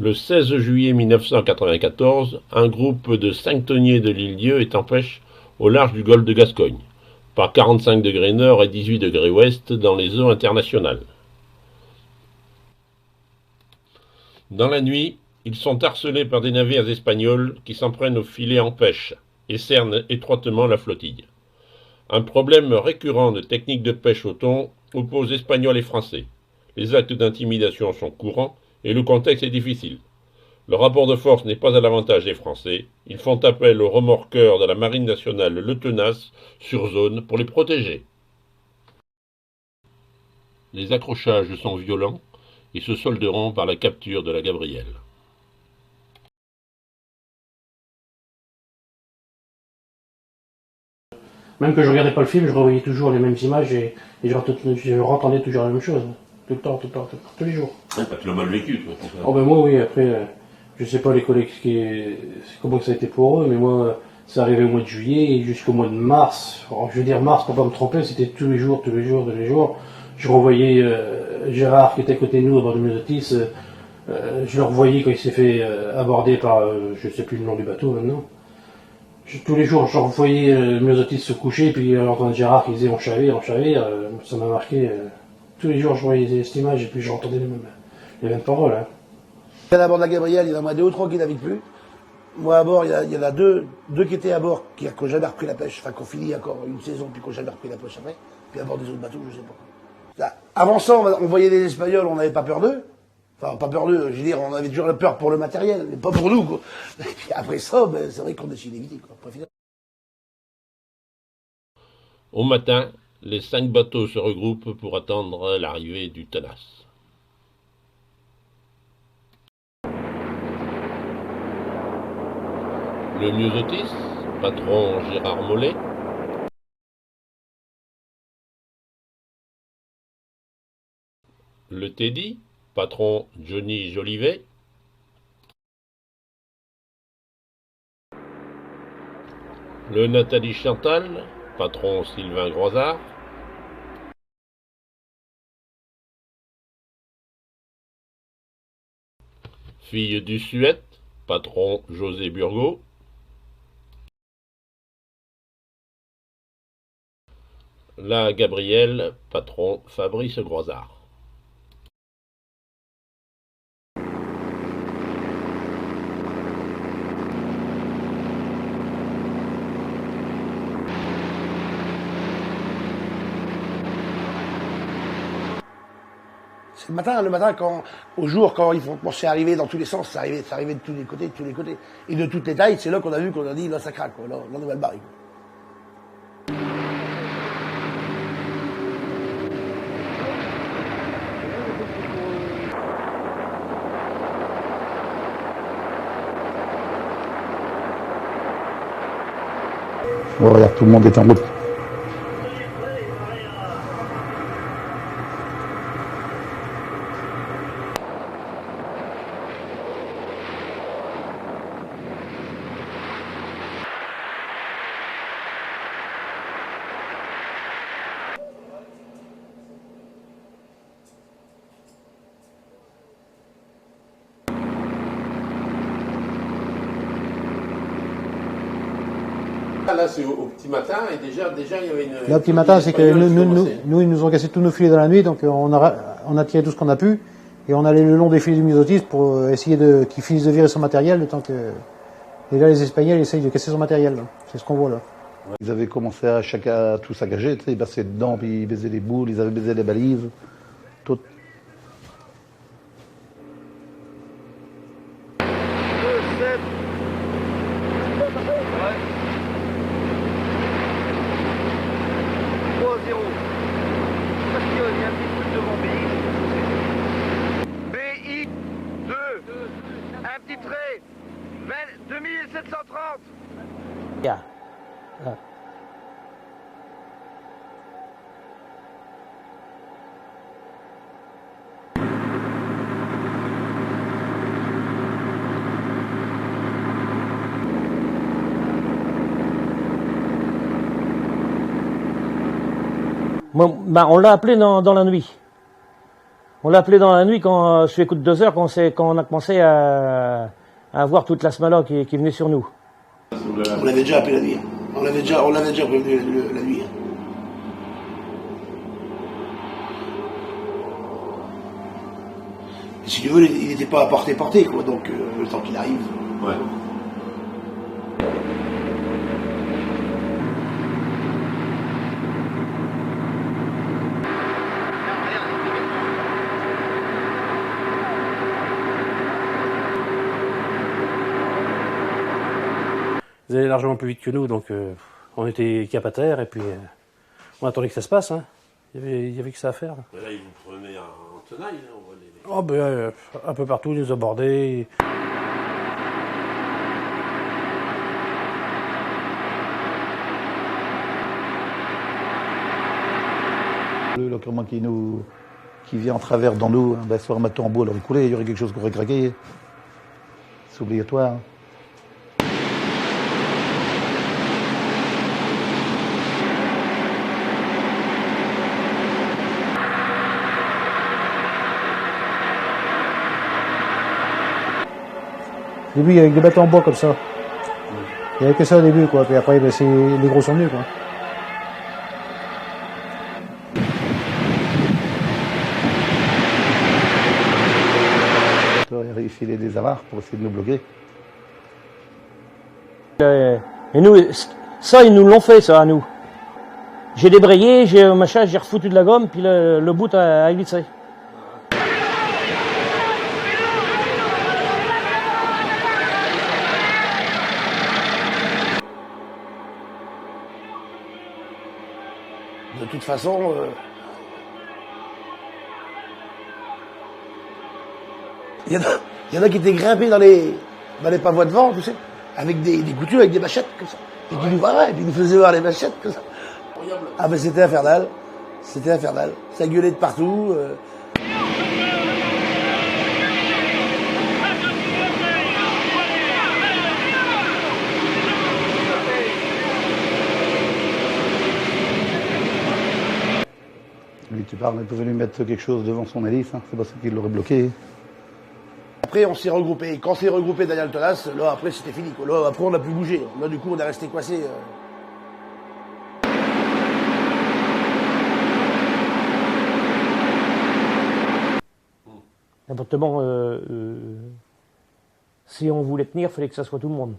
Le 16 juillet 1994, un groupe de 5 tonniers de l'île-Dieu est en pêche au large du golfe de Gascogne, par 45 degrés nord et 18 degrés ouest dans les eaux internationales. Dans la nuit, ils sont harcelés par des navires espagnols qui s'en prennent aux filets en pêche et cernent étroitement la flottille. Un problème récurrent de technique de pêche au thon oppose Espagnols et Français. Les actes d'intimidation sont courants et le contexte est difficile. Le rapport de force n'est pas à l'avantage des Français. Ils font appel aux remorqueurs de la Marine nationale Le Tenace sur zone pour les protéger. Les accrochages sont violents et se solderont par la capture de la Gabrielle. Même que je regardais pas le film, je revoyais toujours les mêmes images et je entendais toujours la même chose. Tout le temps, tous les jours. Tu l'as mal vécu, toi. Oh ben moi oui, après, je sais pas les collègues comment ça a été pour eux, mais moi, c'est arrivé au mois de juillet et jusqu'au mois de mars. Alors, je veux dire mars pour pas me tromper, c'était tous les jours. Je revoyais Gérard qui était à côté de nous à bord de Myosotis, je le revoyais quand il s'est fait aborder par, je sais plus le nom du bateau maintenant. Tous les jours, je revoyais Myosotis se coucher, puis entendre Gérard qui disait on chavire, ça m'a marqué. Tous les jours, je voyais cette image et puis j'entendais les mêmes paroles. Hein. À bord de la Gabrielle, il y en a 2 ou 3 qui n'avaient plus. Moi, à bord, il y en a deux qui étaient à bord, qui n'ont jamais repris la pêche, enfin, qui ont fini encore une saison, puis qui n'ont jamais repris la pêche après. Puis à bord des autres bateaux, je sais pas. Là, avant ça, on voyait les Espagnols, on n'avait pas peur d'eux. Enfin, pas peur d'eux, je veux dire, on avait toujours la peur pour le matériel, mais pas pour nous, quoi. Et puis après ça, ben, c'est vrai qu'on décide d'éviter, quoi. Au matin, les 5 bateaux se regroupent pour attendre l'arrivée du Tenace. Le Myosotis, patron Gérard Mollet. Le Teddy, patron Johnny Jolivet. Le Nathalie Chantal, patron Sylvain Groisard. Fille du Suette, patron José Burgot. La Gabrielle, patron Fabrice Groisard. C'est le matin, au jour, quand ils font commencer à arriver dans tous les sens, ça arrivait de tous les côtés, et de toutes les tailles, c'est là qu'on a vu, qu'on a dit, là ça craque, quoi, là on va le barrer. Oh, regarde, tout le monde est en route. Là, c'est au petit matin et déjà il y avait une. Là, au petit matin, c'est que nous, ils nous ont cassé tous nos filets dans la nuit, donc on a tiré tout ce qu'on a pu et on allait le long des filets du Myosotis pour essayer qu'ils finissent de virer son matériel le temps que. Et là, les Espagnols essayent de casser son matériel. C'est ce qu'on voit là. Ils avaient commencé à tout saccager, tu sais, ils passaient dedans, puis ils baisaient les boules, ils avaient baisé les balises, tout. BI 2, un petit trait, 2730. Yeah. On l'a appelé dans la nuit. On l'a appelé dans la nuit quand, sur les coups de 2 heures, quand on a commencé à voir toute la smala qui venait sur nous. On l'avait déjà appelé la nuit. On l'avait déjà prévenu la nuit. Et si tu veux, il n'était pas à portée, quoi. Donc le temps qu'il arrive. Ouais. Ils allaient largement plus vite que nous, donc on était cap à terre et puis on attendait que ça se passe. Hein. Il y avait que ça à faire. Mais là, ils vous prenaient en tenaille, là, on voit les... Oh, ben, un peu partout, ils nous abordaient. Le comment qui vient en travers dans nous, hein, ben, soit un bateau en bois, alors il coulait, il y aurait quelque chose qui aurait craqué. C'est obligatoire. Hein. Au début, il y avait des bateaux en bois comme ça. Il n'y avait que ça au début, quoi. Puis après, ben, les gros sont venus, quoi. Il filait des avares pour essayer de nous bloquer. Et nous, ça, ils nous l'ont fait, ça, à nous. J'ai débrayé, j'ai refoutu de la gomme, puis le bout a glissé. De toute façon, il y en a qui étaient grimpés dans les pavois de vent, tu sais, avec des coutures, avec des machettes, comme ça. Et qui nous et puis ils nous faisaient voir les machettes, comme ça. Ah ben c'était infernal. C'était infernal. Ça gueulait de partout. Lui, tu parles, il pouvait lui mettre quelque chose devant son hélice, hein. C'est pas ça qui l'aurait bloqué. Après, on s'est regroupé. Quand on s'est regroupé derrière le Tolas, là, après, c'était fini, quoi. Là, après, on n'a plus bougé. Là, du coup, on est resté coincé. N'importement, si on voulait tenir, il fallait que ça soit tout le monde.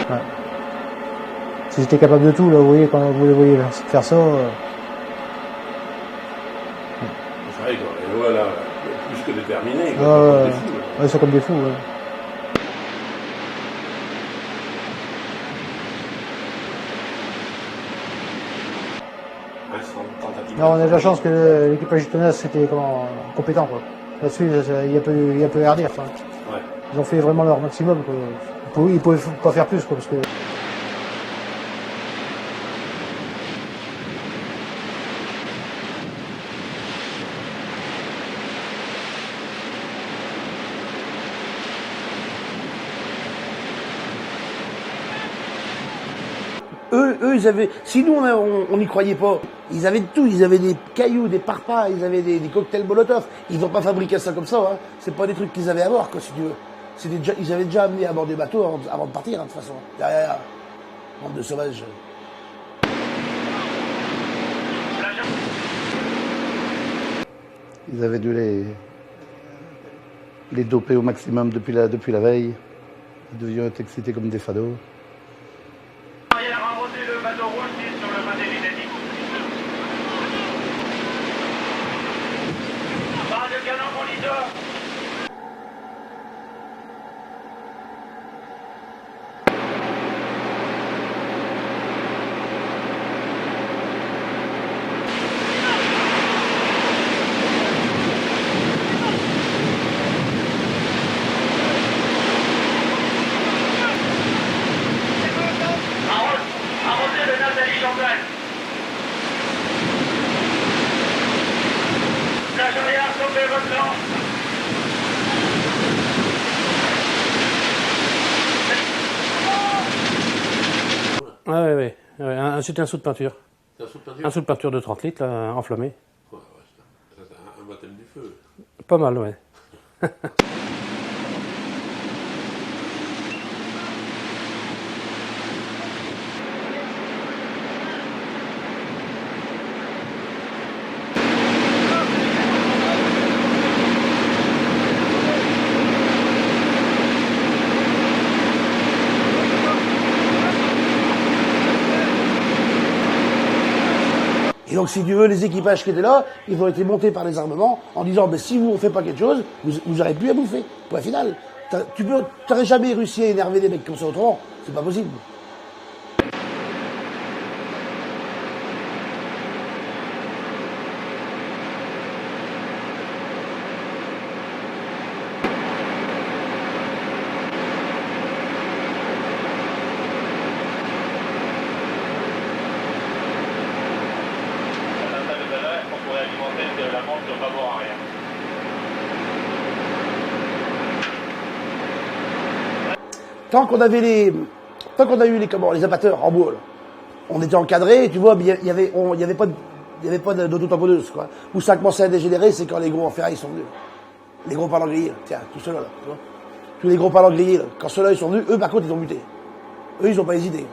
Ouais. Si j'étais capable de tout, là, vous voyez, quand vous les voyez faire ça. C'est vrai, quoi. Et voilà, plus que déterminé, quoi. Ouais, Comme des fous, là. ouais, c'est comme des fous, ouais. Non, on a de la chance que l'équipage du Tonas c'était compétent, quoi. Là-dessus, il y a peu à redire. Enfin. Ouais. Ils ont fait vraiment leur maximum, quoi. Ils pouvaient pas faire plus, quoi, parce que. Eux, ils avaient. Si nous, on n'y croyait pas, ils avaient de tout. Ils avaient des cailloux, des parpaings, ils avaient des cocktails Molotov. Ils n'ont pas fabriqué ça comme ça. Hein. C'est pas des trucs qu'ils avaient à bord, quoi, si tu veux. Ils avaient déjà amené à bord des bateaux avant de partir, hein, de toute façon. Derrière, bande de sauvages. Ils avaient dû les doper au maximum depuis la veille. Ils devaient être excités comme des fados. Arrière, remonter le bateau rouge qui est sur le pâté Linétique. Pas de canon moniteur. Arrosez le Nathalie Champagne. Plage arrière, sauvez votre temps. Ouais. C'était un seau de peinture. C'est un sous de peinture. Un seau de peinture de 30 litres, là, enflammé. Ouais, c'est un baptême du feu. Pas mal, ouais. Et donc, si tu veux, les équipages qui étaient là, ils ont été montés par les armements en disant, ben, si vous ne faites pas quelque chose, vous n'aurez plus à bouffer. Point final. Tu n'aurais jamais réussi à énerver des mecs comme ça autrement. C'est pas possible. On pourrait alimenter la manche de bâbord arrière. Tant qu'on a eu les abatteurs en bois, là, on était encadré, tu vois, mais il y avait pas d'auto-tamponneuse, quoi. Où ça a commencé à dégénérer, c'est quand les gros en ferraille sont venus. Les gros parlants grillés, là. Tiens, tout ceux-là, là, tu vois. Tous les gros parlants grillés, là. Quand ceux-là, ils sont venus, eux, par contre, ils ont muté. Eux, ils ont pas hésité.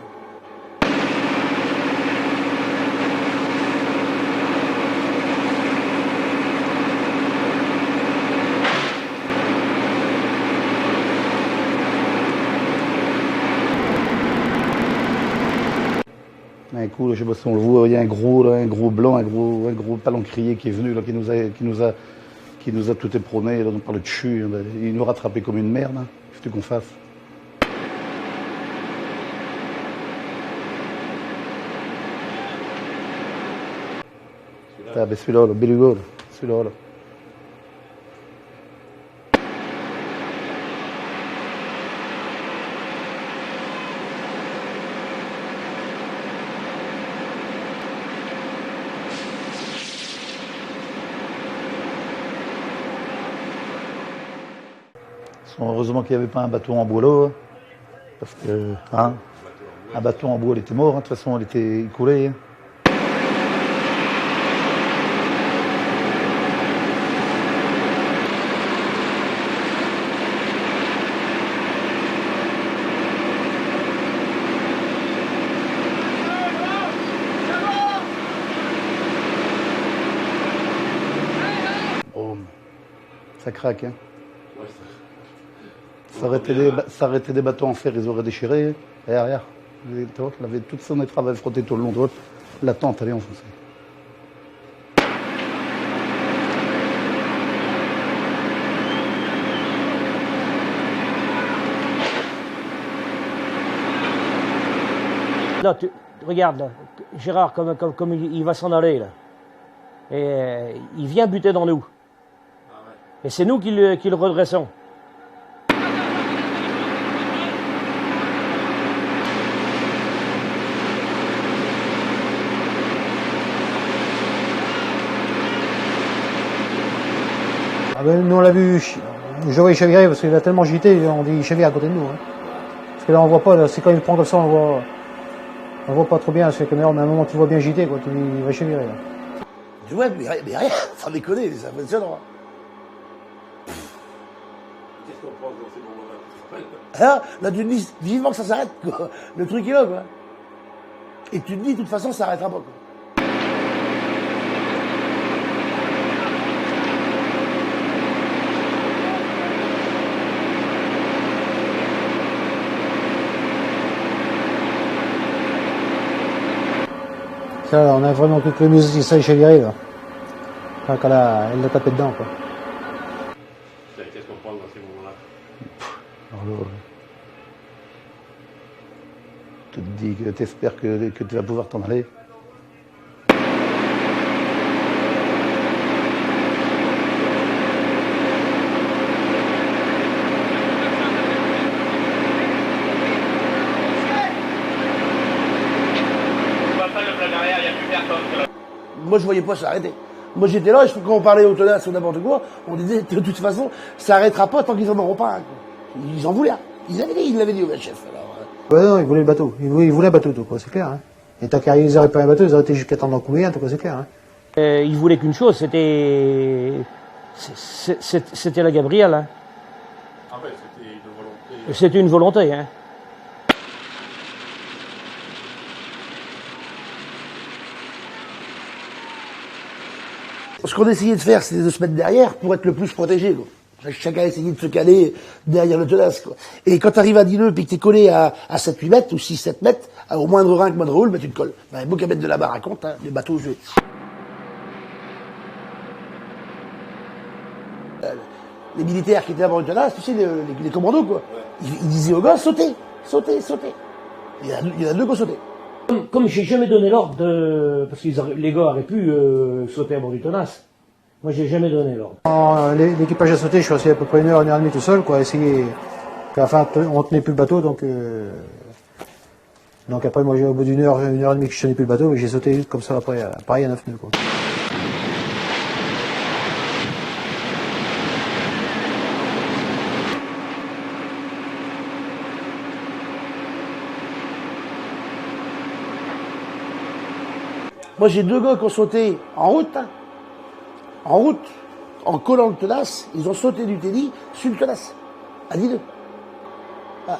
Un coup, là, je sais pas si on le voit, il y a un gros blanc, un gros palancrier qui est venu, là, qui nous a tout éperonné, là, on parle de dessus, il nous a rattrapé comme une merde, hein. Qu'est-ce qu'on fasse? Ah, ben celui-là, le Beluga, là, celui-là, là. Heureusement qu'il n'y avait pas un bateau en bois là, parce que un bateau en bois, il était mort, hein. De toute façon, il coulait. Hein. Oh, ça craque, hein. Ça aurait été des bateaux en fer, ils auraient déchiré. Et regarde, il avait toute son étrave avait frotté tout le long de l'autre. La tente, elle est enfoncée. Là, regarde, là, Gérard, comme il va s'en aller, là. Et il vient buter dans nous. Et c'est nous qui le redressons. Ah ben, nous on l'a vu, je voyais chavirer parce qu'il a tellement gité, on dit il chavire à côté de nous. Hein. Parce que là on voit pas, c'est quand il prend comme ça, on voit pas trop bien avec la caméra, mais à un moment tu vois bien giter, quoi, tu dis il va chavirer. Là. Tu vois, mais rien, sans déconner, c'est impressionnant. Qu'est-ce qu'on pense dans ces moments-là? Là, tu te dis vivement que ça s'arrête, quoi. Le truc est là, quoi. Et tu te dis, de toute façon, ça s'arrêtera pas, quoi. Ça, on a vraiment que le musée qui s'est chaviré, là. Quand elle l'a tapé dedans, quoi. Qu'est-ce qu'on pense dans ces moments-là? Alors, tu te dis que tu espères que tu vas pouvoir t'en aller. Moi, je voyais pas s'arrêter. Moi, j'étais là, quand on parlait au tenace ou n'importe quoi, on disait, de toute façon, ça arrêtera pas tant qu'ils en auront pas un, quoi. Ils en voulaient un. Ils l'avaient dit au chef. Alors, Ouais, non, ils voulaient le bateau. Ils voulaient un bateau, tout, quoi, c'est clair. Hein. Et tant qu'ils auraient pas un bateau, ils auraient été jusqu'à temps d'en couler un, tout, quoi, c'est clair. Hein. Ils voulaient qu'une chose, c'était la Gabrielle. Hein. Ah ouais, c'était une volonté. C'était une volonté. Hein. Ce qu'on essayait de faire, c'était de se mettre derrière pour être le plus protégé, quoi. Chacun essayait de se caler derrière le tenace, quoi. Et quand t'arrives à Dineux, puis que t'es collé à 7-8 mètres, ou 6-7 mètres, au moindre rein, moindre roule, ben tu te colles. Ben, beau qu'à mettre de la barre à compte, hein, les bateaux, les militaires qui étaient à bord du tenace, tu sais, les commandos, quoi. Ils disaient aux gars, sautez, sautez, sautez. Il y en a deux qui ont sauté. Comme j'ai jamais donné l'ordre de... Parce que les gars auraient pu sauter à bord du tenace. Moi, j'ai jamais donné l'ordre. L'équipage a sauté, je suis resté à peu près une heure et demie tout seul, quoi, essayer... Puis à la fin, on tenait plus le bateau, donc après, moi, au bout d'une heure et demie que je tenais plus le bateau, j'ai sauté comme ça après, pareil à 9 nœuds, quoi. Moi, j'ai deux gars qui ont sauté en route, hein. En route, en collant le tenace, ils ont sauté du Teddy sur le tenace, à Dineux. Ah.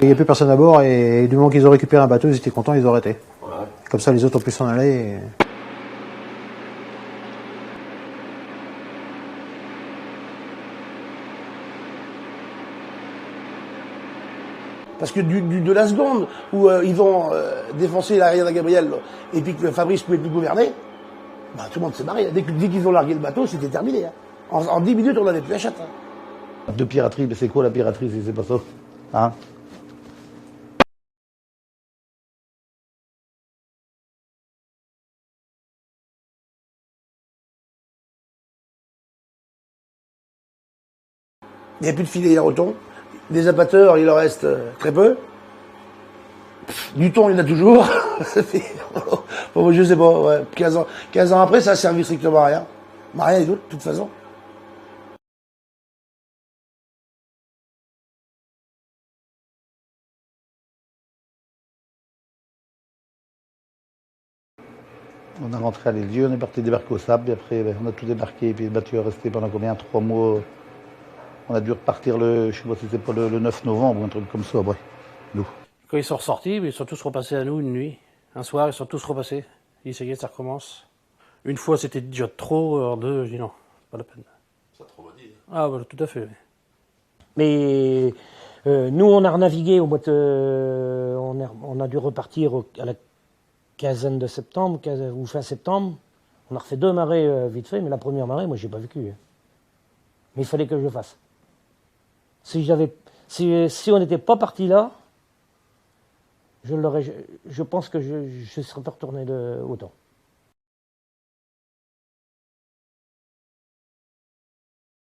Il n'y a plus personne à bord et du moment qu'ils ont récupéré un bateau, ils étaient contents, ils ont arrêté. Ouais. Comme ça, les autres ont pu s'en aller. Et... Parce que de la seconde où ils vont défoncer l'arrière de la Gabrielle, là, et puis que Fabrice ne pouvait plus gouverner, bah, tout le monde s'est marré. Dès qu'ils ont largué le bateau, c'était terminé. Hein. En 10 minutes, on n'avait plus la chatte. Hein. De piraterie, mais c'est quoi la piraterie si c'est pas ça, hein? Il n'y a plus de filets à roton. Des abatteurs, il en reste très peu. Du thon, il y en a toujours. Bon, je sais pas, ouais. 15 ans après, ça a servi strictement à rien. Mais rien d'autre, de toute façon. On est rentré à l'Élieu, on est parti débarquer au Sable, et après on a tout débarqué, et puis le bateau est resté pendant combien? 3 mois. On a dû repartir je sais pas si c'était pas le 9 novembre, un truc comme ça, ouais, nous. Quand ils sont ressortis, ils sont tous repassés à nous une nuit. Un soir, ils sont tous repassés. Ils essayaient, ça recommence. Une fois, c'était déjà trop, alors deux, je dis non, pas la peine. Ça traumatise. Ah, voilà, tout à fait. Mais nous, on a renavigué au mois de... on a dû repartir à la quinzaine de septembre, ou fin septembre. On a refait 2 marées vite fait, mais la première marée, moi, j'ai pas vécu. Hein. Mais il fallait que je le fasse. Si on n'était pas parti là, je pense que je serais pas retourné autant.